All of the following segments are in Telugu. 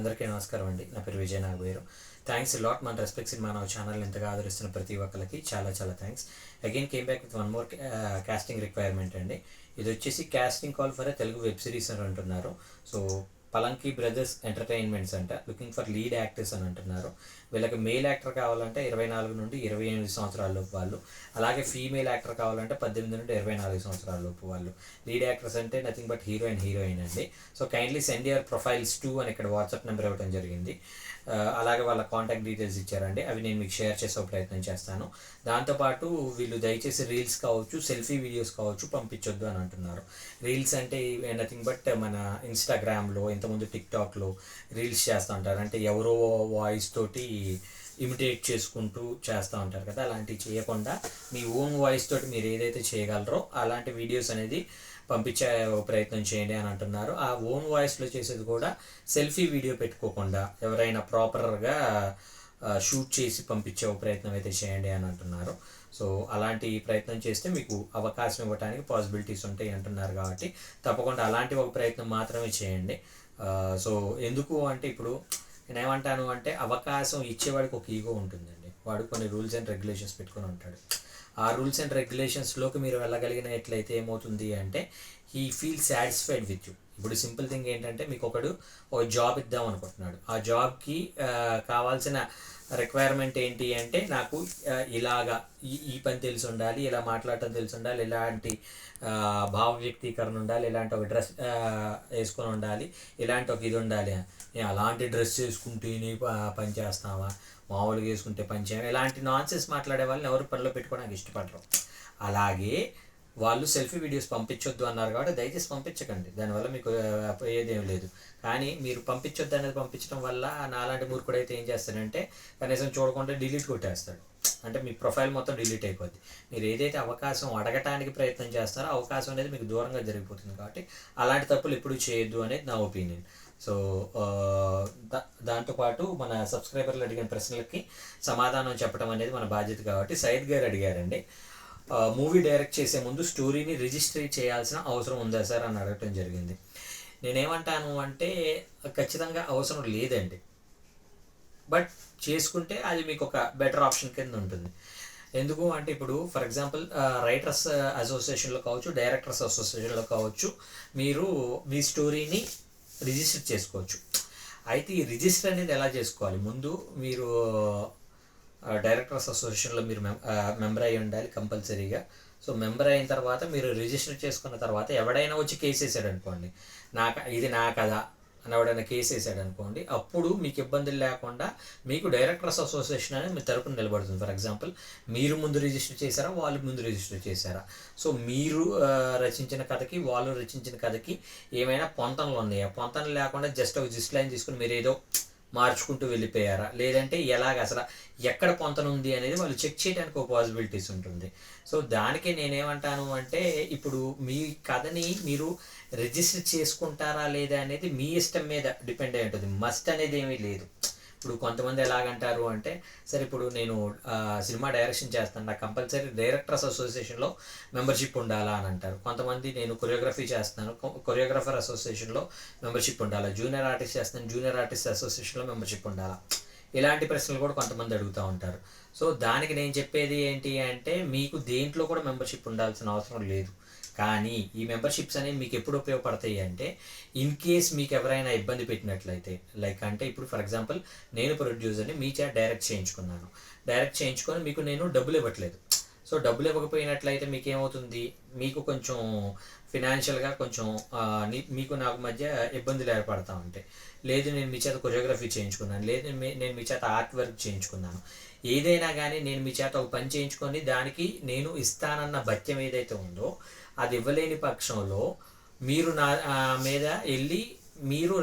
అందరికీ నమస్కారం అండి. నా పేరు విజయ్ నాగవేరు. థ్యాంక్స్ లాట్ మన రెస్పెక్ట్ సినిమా నా ఛానల్ ఎంతగా ఆదరిస్తున్న ప్రతి ఒక్కరికి చాలా చాలా thanks. Again came back with one more casting requirement అండి. ఇది వచ్చేసి casting call for Telugu web series అని అంటున్నారు. సో పలంకి బ్రదర్స్ ఎంటర్టైన్మెంట్స్ అంట లుకింగ్ ఫర్ లీడ్ యాక్టర్స్ అని అంటున్నారు. వీళ్ళకి మేల్ యాక్టర్ కావాలంటే 24 నుండి 28 సంవత్సరాల లోపు వాళ్ళు, అలాగే ఫీమేల్ యాక్టర్ కావాలంటే 18 నుండి 24 సంవత్సరాల లోపు వాళ్ళు. లీడ్ యాక్టర్స్ అంటే నథింగ్ బట్ హీరోయిన్ అండి. So kindly send your profiles to అని ఇక్కడ వాట్సాప్ నెంబర్ ఇవ్వడం జరిగింది. అలాగే వాళ్ళ కాంటాక్ట్ డీటెయిల్స్ ఇచ్చారండి. అవి నేను మీకు షేర్ చేసే ప్రయత్నం చేస్తాను. దాంతోపాటు వీళ్ళు దయచేసి రీల్స్ కావచ్చు, సెల్ఫీ వీడియోస్ కావచ్చు పంపించొద్దు అని అంటున్నారు. రీల్స్ అంటే నథింగ్ బట్ మన ఇన్స్టాగ్రామ్లో, ఇంతకుముందు టిక్టాక్లో రీల్స్ చేస్తూ ఉంటారు. అంటే ఎవరో వాయిస్ తోటి ఇమిటేట్ చేసుకుంటూ చేస్తూ ఉంటారు కదా, అలాంటివి చేయకుండా మీ ఓన్ వాయిస్ తోటి మీరు ఏదైతే చేయగలరో అలాంటి వీడియోస్ అనేది పంపించే ప్రయత్నం చేయండి అని అంటున్నారు. ఆ ఓన్ వాయిస్లో చేసేది కూడా సెల్ఫీ వీడియో పెట్టుకోకుండా ఎవరైనా ప్రాపర్గా షూట్ చేసి పంపించే ప్రయత్నం అయితే చేయండి అని అంటున్నారు. సో అలాంటి ప్రయత్నం చేస్తే మీకు అవకాశం ఇవ్వడానికి పాసిబిలిటీస్ ఉంటాయి అంటున్నారు. కాబట్టి తప్పకుండా అలాంటి ఒక ప్రయత్నం మాత్రమే చేయండి. సో ఎందుకు అంటే ఇప్పుడు నేనేమంటాను అంటే అవకాశం ఇచ్చేవాడికి ఒక ఈగో ఉంటుందండి. వాడు కొన్ని రూల్స్ అండ్ రెగ్యులేషన్స్ పెట్టుకొని ఉంటాడు. ఆ రూల్స్ అండ్ రెగ్యులేషన్స్లోకి మీరు వెళ్ళగలిగినట్లయితే ఏమవుతుంది అంటే he feel satisfied with you. ఇప్పుడు సింపుల్ థింగ్ ఏంటంటే మీకు ఒక జాబ్ ఇద్దాం అనుకుంటున్నాడు. ఆ జాబ్కి కావాల్సిన రిక్వైర్మెంట్ ఏంటి అంటే నాకు ఇలాగా ఈ పని తెలిసి ఉండాలి, ఇలా మాట్లాడటం తెలిసి ఉండాలి, ఇలాంటి భావ వ్యక్తీకరణ ఉండాలి, ఇలాంటి ఒక డ్రెస్ వేసుకొని ఉండాలి, ఇలాంటి ఒక ఇది ఉండాలి. అలాంటి డ్రెస్ వేసుకుంటేనే పని చేస్తావా, మామూలుగా వేసుకుంటే పని చేయడం, ఇలాంటి నాన్సెన్స్ మాట్లాడే వాళ్ళని ఎవరు పనిలో పెట్టుకోవడానికి ఇష్టపడరు. అలాగే వాళ్ళు సెల్ఫీ వీడియోస్ పంపించొద్దు అన్నారు కాబట్టి దయచేసి పంపించకండి. దానివల్ల మీకు పోయేదేం లేదు. కానీ మీరు పంపించొద్దు అనేది పంపించడం వల్ల నాలాంటి మూర్ఖుడు అయితే ఏం చేస్తాడంటే కనీసం చూడకుండా డిలీట్ కొట్టేస్తాడు. అంటే మీ ప్రొఫైల్ మొత్తం డిలీట్ అయిపోద్ది. మీరు ఏదైతే అవకాశం అడగటానికి ప్రయత్నం చేస్తారో అవకాశం అనేది మీకు దూరంగా జరిగిపోతుంది. కాబట్టి అలాంటి తప్పులు ఎప్పుడూ చేయొద్దు అనేది నా ఒపీనియన్. సో దాంతోపాటు మన సబ్స్క్రైబర్లు అడిగిన ప్రశ్నలకి సమాధానం చెప్పడం అనేది మన బాధ్యత. కాబట్టి సైద్ గారు అడిగారండి, మూవీ డైరెక్ట్ చేసే ముందు స్టోరీని రిజిస్టర్ చేయాల్సిన అవసరం ఉందా సార్ అని అడగటం జరిగింది. నేనేమంటాను అంటే ఖచ్చితంగా అవసరం లేదండి. బట్ చేసుకుంటే అది మీకు ఒక బెటర్ ఆప్షన్ కింద ఉంటుంది. ఎందుకు అంటే ఇప్పుడు ఫర్ ఎగ్జాంపుల్ రైటర్స్ అసోసియేషన్లో కావచ్చు, డైరెక్టర్స్ అసోసియేషన్లో కావచ్చు, మీరు మీ స్టోరీని రిజిస్టర్ చేసుకోవచ్చు. అయితే ఈ రిజిస్టర్ అనేది ఎలా చేసుకోవాలి? ముందు మీరు డైరెక్టర్స్ అసోసియేషన్లో మీరు మెంబర్ అయి ఉండాలి కంపల్సరీగా. సో మెంబర్ అయిన తర్వాత మీరు రిజిస్టర్ చేసుకున్న తర్వాత ఎవడైనా వచ్చి కేసు వేసాడు అనుకోండి, ఇది నా కదా అని ఎవడైనా కేసు వేసాడు అనుకోండి, అప్పుడు మీకు ఇబ్బందులు లేకుండా మీకు డైరెక్టర్స్ అసోసియేషన్ అనేది మీ తరపున నిలబడుతుంది. ఫర్ ఎగ్జాంపుల్ మీరు ముందు రిజిస్టర్ చేశారా, వాళ్ళు ముందు రిజిస్టర్ చేశారా, సో మీరు రచించిన కథకి వాళ్ళు రచించిన కథకి ఏమైనా పొంతనలు ఉన్నాయా, పొంతనలు లేకుండా జస్ట్ ఒక జిస్ట్ లైన్ తీసుకుని మీరు ఏదో మార్చుకుంటూ వెళ్ళిపోయారా, లేదంటే ఎలాగ అసలు ఎక్కడ పొంతన ఉంది అనేది వాళ్ళు చెక్ చేయడానికి ఒక పాసిబిలిటీస్ ఉంటుంది. సో దానికి నేనేమంటాను అంటే ఇప్పుడు మీ కథని మీరు రిజిస్టర్ చేసుకుంటారా లేదా అనేది మీ ఇష్టం మీద డిపెండ్ అయి ఉంటుంది. మస్ట్ అనేది ఏమీ లేదు. ఇప్పుడు కొంతమంది ఎలాగంటారు అంటే సరే ఇప్పుడు నేను సినిమా డైరెక్షన్ చేస్తాను, నాకు కంపల్సరీ డైరెక్టర్స్ అసోసియేషన్లో మెంబర్షిప్ ఉండాలా అని అంటారు. కొంతమంది నేను కొరియోగ్రఫీ చేస్తున్నాను, కొరియోగ్రఫర్ అసోసియేషన్లో మెంబర్షిప్ ఉండాలా, జూనియర్ ఆర్టిస్ట్ చేస్తున్నాను, జూనియర్ ఆర్టిస్ట్ అసోసియేషన్లో మెంబర్షిప్ ఉండాలా, ఇలాంటి ప్రశ్నలు కూడా కొంతమంది అడుగుతూ ఉంటారు. సో దానికి నేను చెప్పేది ఏంటి అంటే మీకు దేంట్లో కూడా మెంబర్షిప్ ఉండాల్సిన అవసరం లేదు. కానీ ఈ మెంబర్షిప్స్ అనేవి మీకు ఎప్పుడు ఉపయోగపడతాయి అంటే ఇన్ కేస్ మీకు ఎవరైనా ఇబ్బంది పెట్టినట్లయితే, లైక్ అంటే ఇప్పుడు ఫర్ ఎగ్జాంపుల్ నేను ప్రొడ్యూసర్ని మీ చేత డైరెక్ట్ చేయించుకొని మీకు నేను డబ్బులు ఇవ్వట్లేదు. సో డబ్బులు ఇవ్వకపోయినట్లయితే మీకు ఏమవుతుంది, మీకు కొంచెం ఫినాన్షియల్గా కొంచెం మీకు నాకు మధ్య ఇబ్బందులు ఏర్పడతా ఉంటాయి. లేదు నేను మీ చేత కొరియోగ్రఫీ చేయించుకున్నాను, లేదు నేను మీ చేత ఆర్ట్ వర్క్ చేయించుకున్నాను, ఏదైనా కానీ నేను మీ చేత ఒక పని చేయించుకొని దానికి నేను ఇస్తానన్న భత్యం ఏదైతే ఉందో అది ఇవ్వలేని పక్షంలో మీరు నా మీద వెళ్ళి మీరు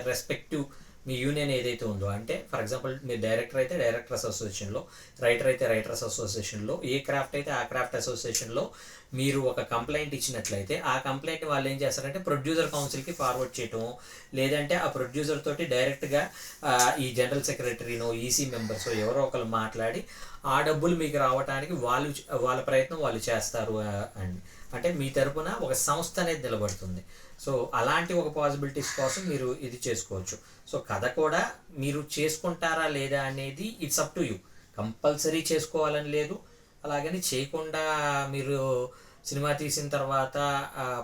రెస్పెక్టివ్ మీ యూనియన్ ఏదైతే ఉందో, అంటే ఫర్ ఎగ్జాంపుల్ మీరు డైరెక్టర్ అయితే డైరెక్టర్స్ అసోసియేషన్లో, రైటర్ అయితే రైటర్స్ అసోసియేషన్లో, ఏ క్రాఫ్ట్ అయితే ఆ క్రాఫ్ట్ అసోసియేషన్లో మీరు ఒక కంప్లైంట్ ఇచ్చినట్లయితే ఆ కంప్లైంట్ వాళ్ళు ఏం చేస్తారంటే ప్రొడ్యూసర్ కౌన్సిల్కి ఫార్వర్డ్ చేయటం, లేదంటే ఆ ప్రొడ్యూసర్ తోటి డైరెక్ట్గా ఈ జనరల్ సెక్రటరీనో ఈసీ మెంబర్స్ ఎవరో ఒకరు మాట్లాడి ఆ డబ్బులు మీకు రావడానికి వాళ్ళ ప్రయత్నం వాళ్ళు చేస్తారు అండి. అంటే మీ తరపున ఒక సంస్థ అనేది నిలబడుతుంది. సో అలాంటి ఒక పాసిబిలిటీస్ కోసం మీరు ఇది చేసుకోవచ్చు. సో కథ కూడా మీరు చేసుకుంటారా లేదా అనేది it's up to you. Compulsory చేసుకోవాలని లేదు, అలాగని చేయకుండా మీరు సినిమా తీసిన తర్వాత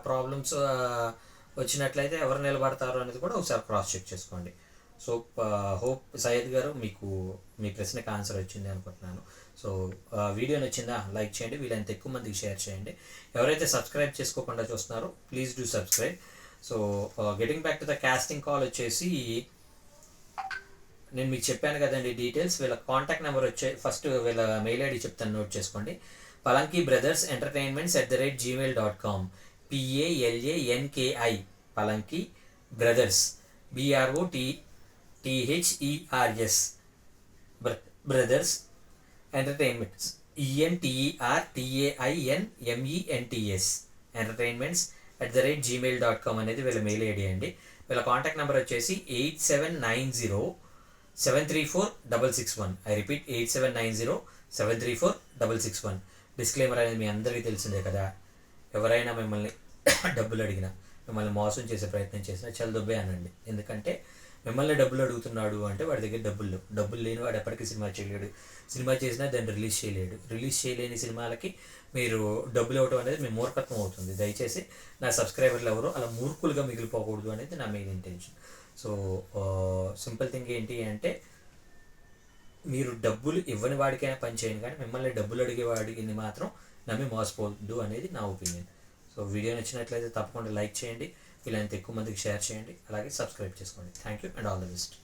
ప్రాబ్లమ్స్ వచ్చినట్లయితే ఎవరు నిలబడతారు అనేది కూడా ఒకసారి క్రాస్ చెక్ చేసుకోండి. సో హోప్ సయ్యద్ గారు మీకు మీ ప్రశ్నకి ఆన్సర్ వచ్చింది అనుకుంటున్నాను. సో వీడియో నచ్చిందా లైక్ చేయండి, వీలైనంత ఎక్కువ మందికి షేర్ చేయండి. ఎవరైతే సబ్స్క్రైబ్ చేసుకోకుండా చూస్తున్నారో please do subscribe. So getting back to the casting call వచ్చేసి నేను మీకు చెప్పాను కదండి డీటెయిల్స్. వీళ్ళ కాంటాక్ట్ నెంబర్ ఫస్ట్ వీళ్ళ మెయిల్ ఐడి చెప్తాను, నోట్ చేసుకోండి. Palanki brothers entertainments @gmail.com. PALANKI Palanki brothers BROTHERS brothers ఎంటర్టైన్మెంట్స్ ENTERTAINMENTS ఎంటర్టైన్మెంట్స్ @gmail.com అనేది వీళ్ళ మెయిల్ ఐడి అండి. వీళ్ళ కాంటాక్ట్ నెంబర్ వచ్చేసి 8790734661. I repeat 8790734661. డిస్క్లైమర్ అనేది మీ అందరికీ తెలిసిందే కదా. ఎవరైనా మిమ్మల్ని డబ్బులు అడిగినా, మిమ్మల్ని మోసం చేసే ప్రయత్నం చేసినా చల్లదొబ్బే అనండి. ఎందుకంటే మిమ్మల్ని డబ్బులు అడుగుతున్నాడు అంటే వాడి దగ్గర డబ్బులు లేని వాడు ఎప్పటికీ సినిమా చేయలేడు. సినిమా చేసినా దాన్ని రిలీజ్ చేయలేని సినిమాలకి మీరు డబ్బులు ఇవ్వడం అనేది మీ మూర్ఖత్వం అవుతుంది. దయచేసి నా సబ్స్క్రైబర్లు ఎవరు అలా మూర్ఖులుగా మిగిలిపోకూడదు అనేది నా main intention. So simple thing ఏంటి అంటే, మీరు డబ్బులు ఇవ్వని వాడికైనా పని చేయండి, కానీ మిమ్మల్ని డబ్బులు అడిగే వాడికి మాత్రం నమ్మి మోసపోవద్దు అనేది నా ఒపీనియన్. సో వీడియో నచ్చినట్లయితే తప్పకుండా లైక్ చేయండి, వీలైనంత ఎక్కువ మందికి షేర్ చేయండి, అలాగే సబ్స్క్రైబ్ చేసుకోండి. Thank you and all the best.